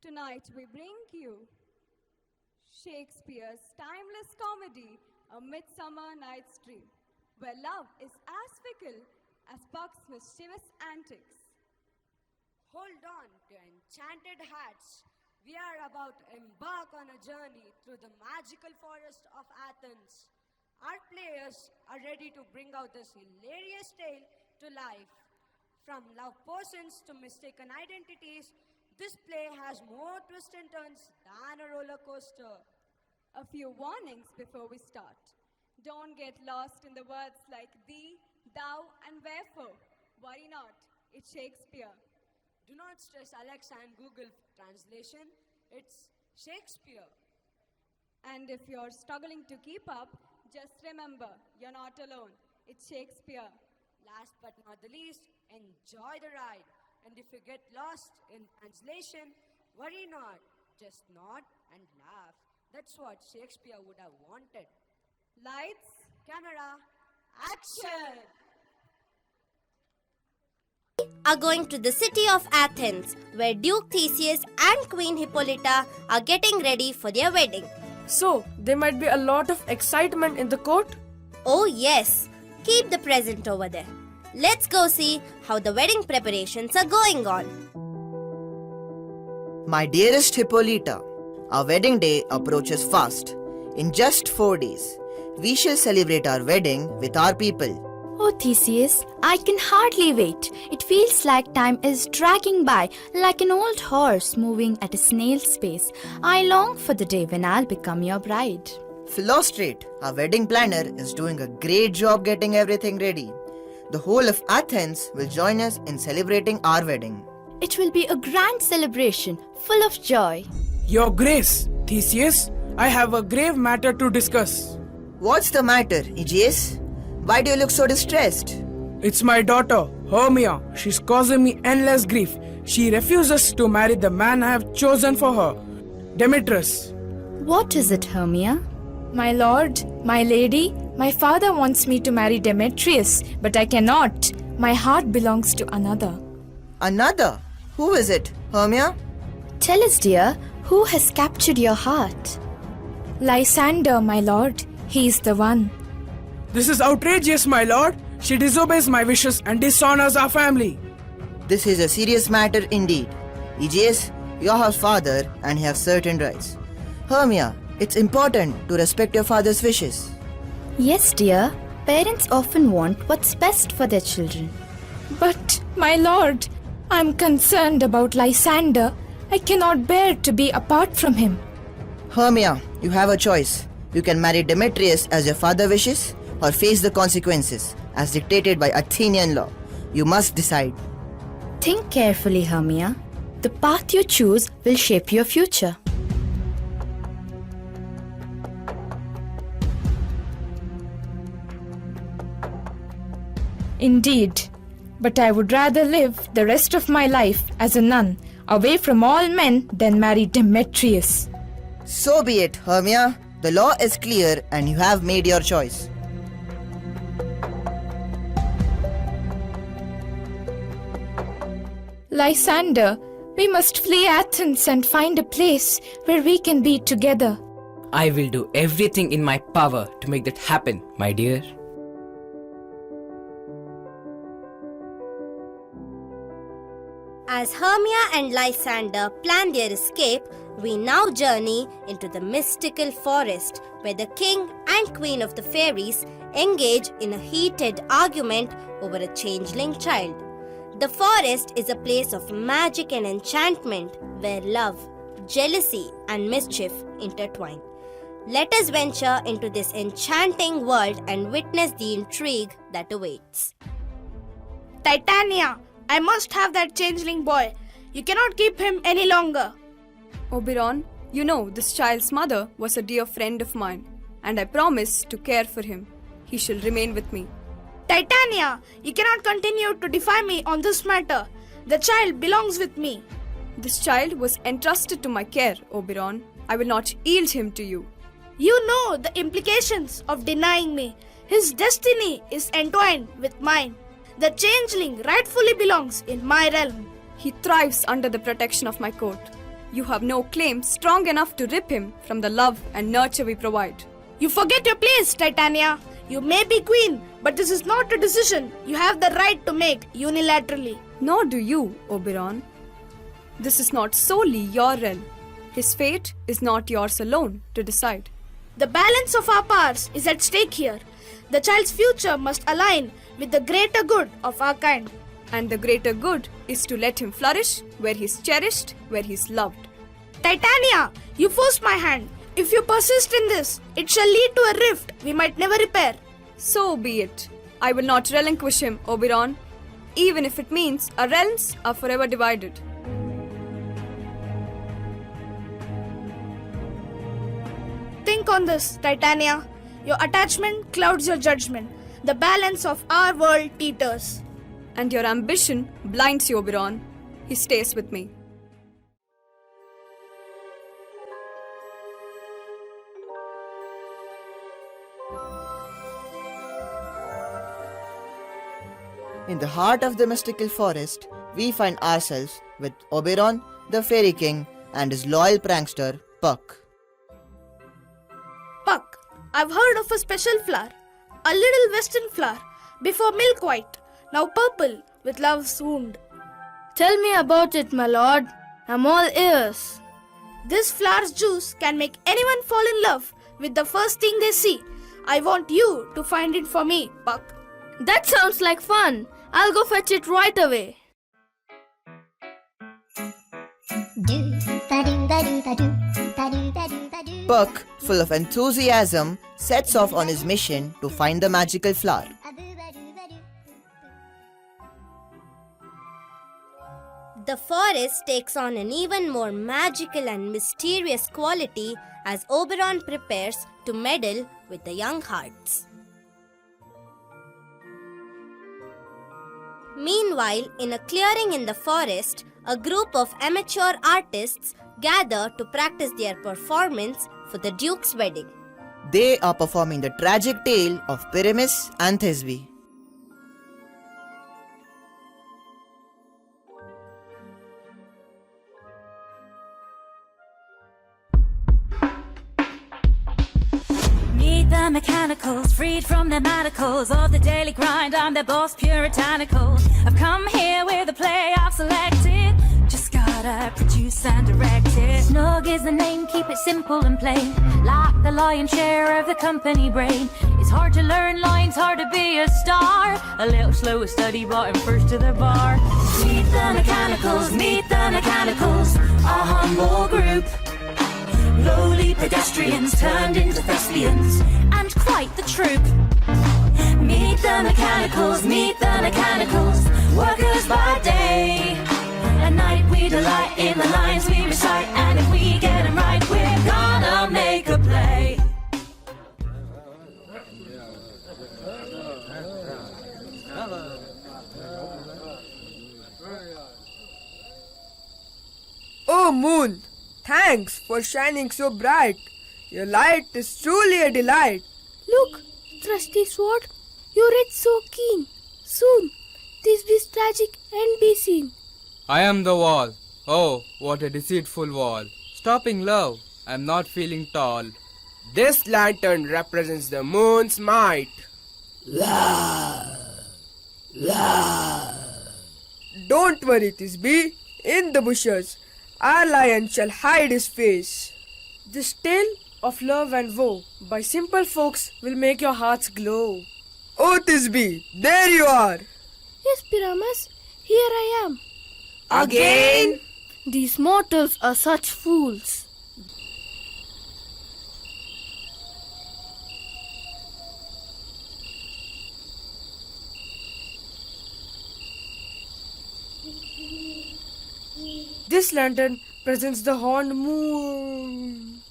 Tonight we bring you Shakespeare's timeless comedy, A Midsummer Night's Dream, where love is as fickle as Puck's mischievous antics. Hold on to enchanted hats. We are about to embark on a journey through the magical forest of Athens. Our players are ready to bring out this hilarious tale to life. From love potions to mistaken identities, this play has more twists and turns than a roller coaster. A few warnings before we start. Don't get lost in the words like thee, thou, and wherefore. Worry not, it's Shakespeare. Do not stress Alexa and Google translation. It's Shakespeare. And if you're struggling to keep up, just remember, you're not alone. It's Shakespeare. Last but not the least, enjoy the ride. And if you get lost in translation, worry not. Just nod and laugh. That's what Shakespeare would have wanted. Lights, Camera, action! Are going to the city of Athens, where Duke Theseus and Queen Hippolyta are getting ready for their wedding. So, there might be a lot of excitement in the court? Oh yes, keep the present over there. Let's go see how the wedding preparations are going on. My dearest Hippolyta, our wedding day approaches fast. In just 4 days, we shall celebrate our wedding with our people. Oh Theseus, I can hardly wait. It feels like time is dragging by like an old horse moving at a snail's pace. I long for the day when I'll become your bride. Philostrate, our wedding planner, is doing a great job getting everything ready. The whole of Athens will join us in celebrating our wedding. It will be a grand celebration, full of joy. Your Grace, Theseus, I have a grave matter to discuss. What's the matter, Aegeus? Why do you look so distressed? It's my daughter, Hermia. She's causing me endless grief. She refuses to marry the man I have chosen for her, Demetrius. What is it, Hermia? My lord, my lady, my father wants me to marry Demetrius, but I cannot. My heart belongs to another. Another? Who is it, Hermia? Tell us, dear, who has captured your heart? Lysander, my lord, he is the one. This is outrageous, my lord. She disobeys my wishes and dishonors our family. This is a serious matter indeed. Aegeus, you're her father and you have certain rights. Hermia, it's important to respect your father's wishes. Yes, dear. Parents often want what's best for their children. But, my lord, I'm concerned about Lysander. I cannot bear to be apart from him. Hermia, you have a choice. You can marry Demetrius as your father wishes, or face the consequences as dictated by Athenian law. You must decide. Think carefully, Hermia. The path you choose will shape your future. Indeed, but I would rather live the rest of my life as a nun, away from all men, than marry Demetrius. So be it, Hermia. The law is clear and you have made your choice. Lysander, we must flee Athens and find a place where we can be together. I will do everything in my power to make that happen, my dear. As Hermia and Lysander plan their escape, we now journey into the mystical forest where the king and queen of the fairies engage in a heated argument over a changeling child. The forest is a place of magic and enchantment where love, jealousy, and mischief intertwine. Let us venture into this enchanting world and witness the intrigue that awaits. Titania, I must have that changeling boy. You cannot keep him any longer. Oberon, you know this child's mother was a dear friend of mine, and I promise to care for him. He shall remain with me. Titania, you cannot continue to defy me on this matter. The child belongs with me. This child was entrusted to my care, Oberon. I will not yield him to you. You know the implications of denying me. His destiny is entwined with mine. The changeling rightfully belongs in my realm. He thrives under the protection of my court. You have no claim strong enough to rip him from the love and nurture we provide. You forget your place, Titania. You may be queen, but this is not a decision you have the right to make unilaterally. Nor do you, Oberon. This is not solely your realm. His fate is not yours alone to decide. The balance of our powers is at stake here. The child's future must align with the greater good of our kind. And the greater good is to let him flourish where he's cherished, where he's loved. Titania, you forced my hand. If you persist in this, it shall lead to a rift we might never repair. So be it. I will not relinquish him, Oberon, even if it means our realms are forever divided. Think on this, Titania. Your attachment clouds your judgment. The balance of our world teeters. And your ambition blinds you, Oberon. He stays with me. In the heart of the mystical forest, we find ourselves with Oberon, the fairy king, and his loyal prankster, Puck. Puck, I've heard of a special flower. A little western flower. Before milk white, now purple with love's wound. Tell me about it, my lord. I'm all ears. This flower's juice can make anyone fall in love with the first thing they see. I want you to find it for me, Puck. That sounds like fun. I'll go fetch it right away. Puck, full of enthusiasm, sets off on his mission to find the magical flower. The forest takes on an even more magical and mysterious quality as Oberon prepares to meddle with the young hearts. Meanwhile, in a clearing in the forest, a group of amateur artists gather to practice their performance for the Duke's wedding. They are performing the tragic tale of Pyramus and Thisbe. Meet the mechanicals, freed from the manacles of the daily grind. I'm their boss, puritanical. I've come here with a play I've selected. Just gotta produce and direct it. Snug is the name, keep it simple and plain. Like the lion's share of the company brain. It's hard to learn lines, hard to be a star. A little slow to study, but I'm first to the bar. Meet the mechanicals, meet the mechanicals. A humble group. Lowly pedestrians turned into thespians, and quite the troupe. Meet the mechanicals, meet the mechanicals. Workers by day, at night we delight in the lines we recite. And if we get them right, we're gonna make a play. Oh, moon! Thanks for shining so bright. Your light is truly a delight. Look, trusty sword, your edge so keen. Soon, this tragic end be seen. I am the wall. Oh, what a deceitful wall. Stopping love, I'm not feeling tall. This lantern represents the moon's might. Don't worry, Thisbe. In the bushes, our lion shall hide his face. This tale of love and woe by simple folks will make your hearts glow. Oh, Thisbe, there you are. Yes, Pyramus, here I am. Again? These mortals are such fools. This lantern presents the horned moon.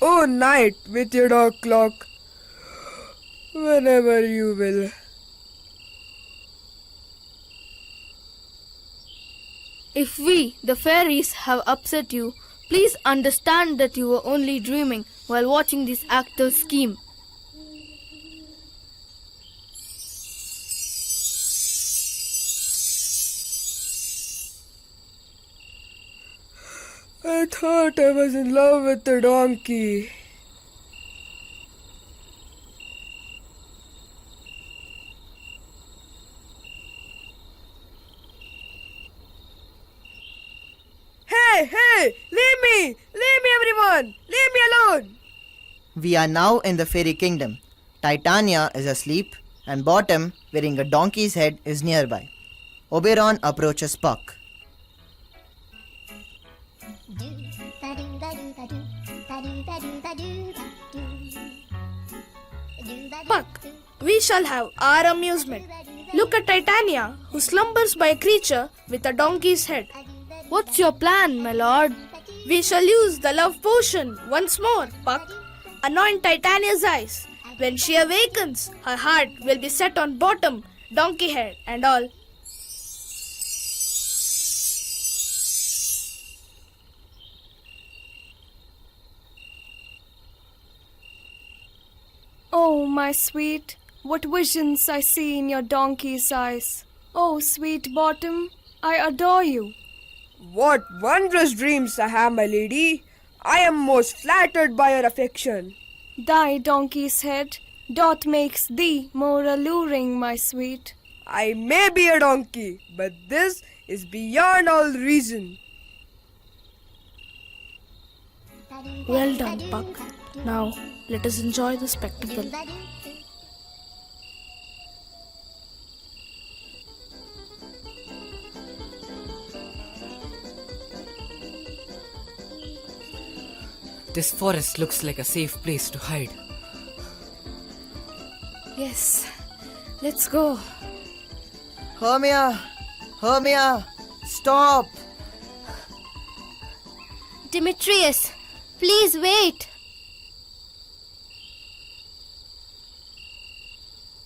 Oh, night with your dog clock, whenever you will. If we, the fairies, have upset you, please understand that you were only dreaming while watching this actor's scheme. I thought I was in love with the donkey. Hey, leave me everyone, leave me alone. We are now in the fairy kingdom. Titania is asleep, and Bottom, wearing a donkey's head, is nearby. Oberon approaches Puck. Puck, we shall have our amusement. Look at Titania, who slumbers by a creature with a donkey's head. What's your plan, my lord? We shall use the love potion once more, Puck. Anoint Titania's eyes. When she awakens, her heart will be set on Bottom, donkey head, and all. Oh, my sweet, what visions I see in your donkey's eyes. Oh, sweet Bottom, I adore you. What wondrous dreams I have, my lady. I am most flattered by your affection. Thy donkey's head doth makes thee more alluring, my sweet. I may be a donkey, but this is beyond all reason. Well done, Puck. Now, let us enjoy the spectacle. This forest looks like a safe place to hide. Yes, let's go. Hermia! Stop! Demetrius, please wait.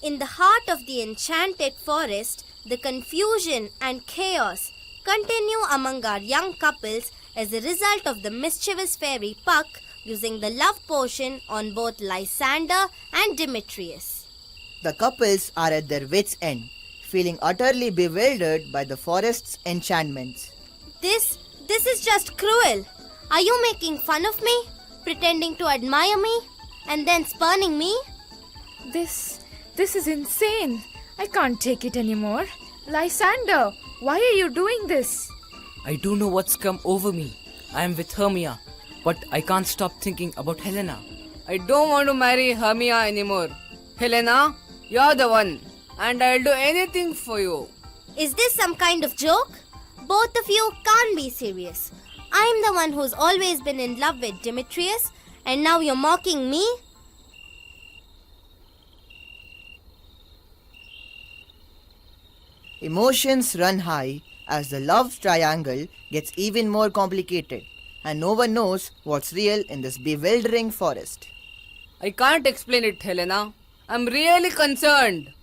In the heart of the enchanted forest, the confusion and chaos continue among our young couples as a result of the mischievous fairy Puck using the love potion on both Lysander and Demetrius. The couples are at their wits' end, feeling utterly bewildered by the forest's enchantments. This is just cruel. Are you making fun of me? Pretending to admire me? And then spurning me? This is insane. I can't take it anymore. Lysander, why are you doing this? I don't know what's come over me. I am with Hermia, but I can't stop thinking about Helena. I don't want to marry Hermia anymore. Helena, you're the one, and I'll do anything for you. Is this some kind of joke? Both of you can't be serious. I'm the one who's always been in love with Demetrius, and now you're mocking me? Emotions run high as the love triangle gets even more complicated, and no one knows what's real in this bewildering forest. I can't explain it, Helena. I'm really concerned.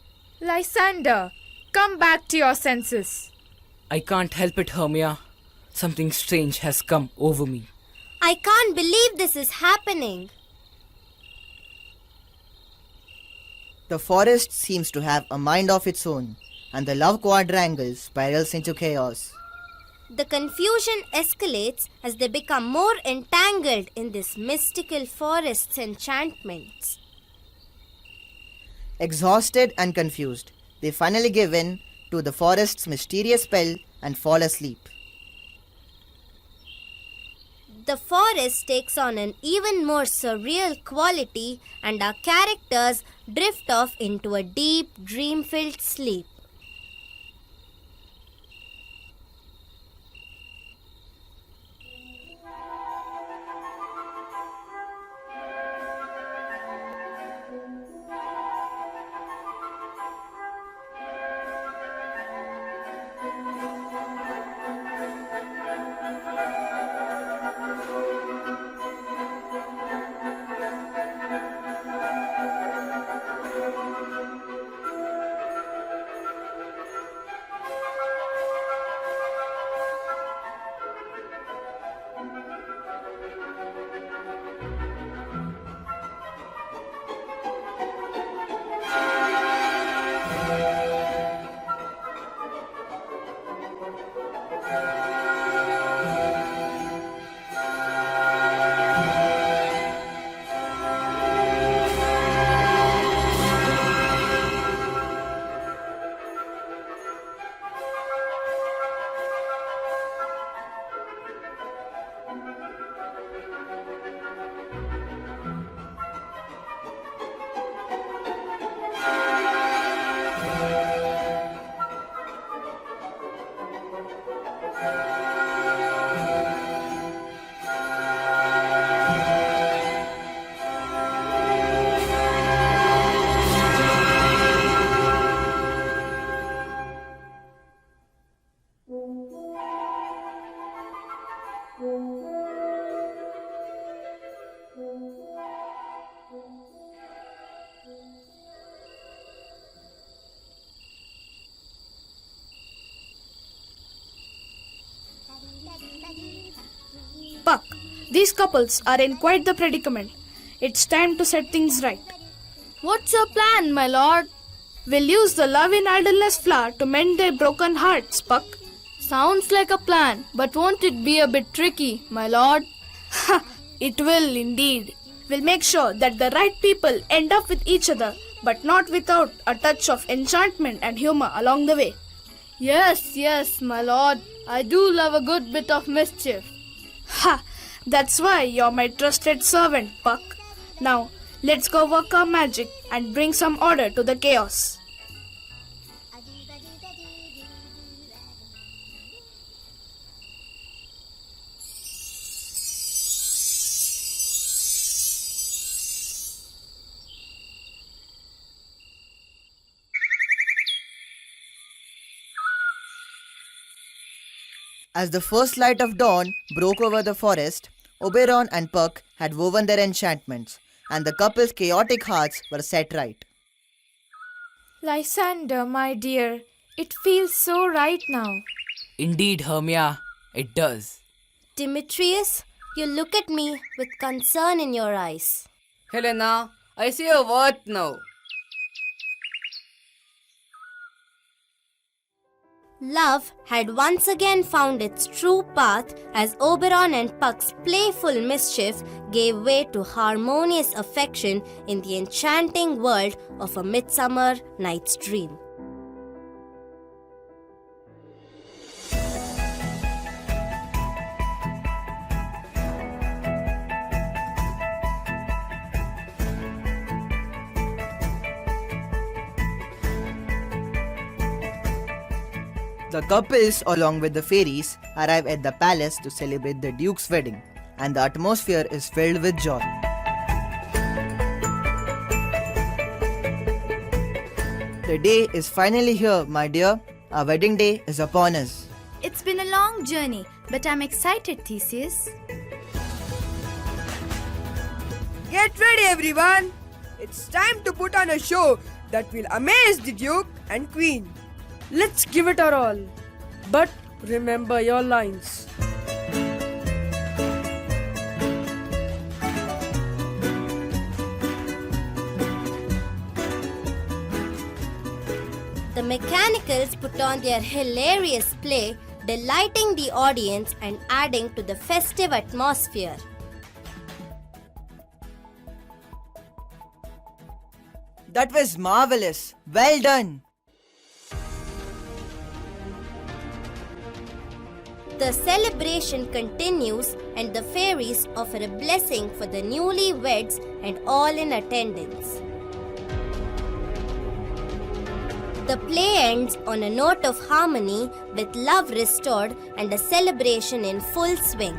Lysander, come back to your senses. I can't help it, Hermia. Something strange has come over me. I can't believe this is happening. The forest seems to have a mind of its own, and the love quadrangle spirals into chaos. The confusion escalates as they become more entangled in this mystical forest's enchantments. Exhausted and confused, they finally give in to the forest's mysterious spell and fall asleep. The forest takes on an even more surreal quality, and our characters drift off into a deep, dream-filled sleep. These couples are in quite the predicament. It's time to set things right. What's your plan, my lord? We'll use the love in idleness flower to mend their broken hearts, Puck. Sounds like a plan, but won't it be a bit tricky, my lord? Ha! It will indeed. We'll make sure that the right people end up with each other, but not without a touch of enchantment and humor along the way. Yes, my lord. I do love a good bit of mischief. Ha! That's why you're my trusted servant, Puck. Now, let's go work our magic and bring some order to the chaos. As the first light of dawn broke over the forest, Oberon and Puck had woven their enchantments, and the couple's chaotic hearts were set right. Lysander, my dear, it feels so right now. Indeed, Hermia, it does. Demetrius, you look at me with concern in your eyes. Helena, I see your worth now. Love had once again found its true path as Oberon and Puck's playful mischief gave way to harmonious affection in the enchanting world of A Midsummer Night's Dream. The couples, along with the fairies, arrive at the palace to celebrate the Duke's wedding, and the atmosphere is filled with joy. The day is finally here, my dear. Our wedding day is upon us. It's been a long journey, but I'm excited, Theseus. Get ready, everyone! It's time to put on a show that will amaze the Duke and Queen. Let's give it our all. But remember your lines. The mechanicals put on their hilarious play, delighting the audience and adding to the festive atmosphere. That was marvelous. Well done. The celebration continues and the fairies offer a blessing for the newlyweds and all in attendance. The play ends on a note of harmony with love restored and a celebration in full swing.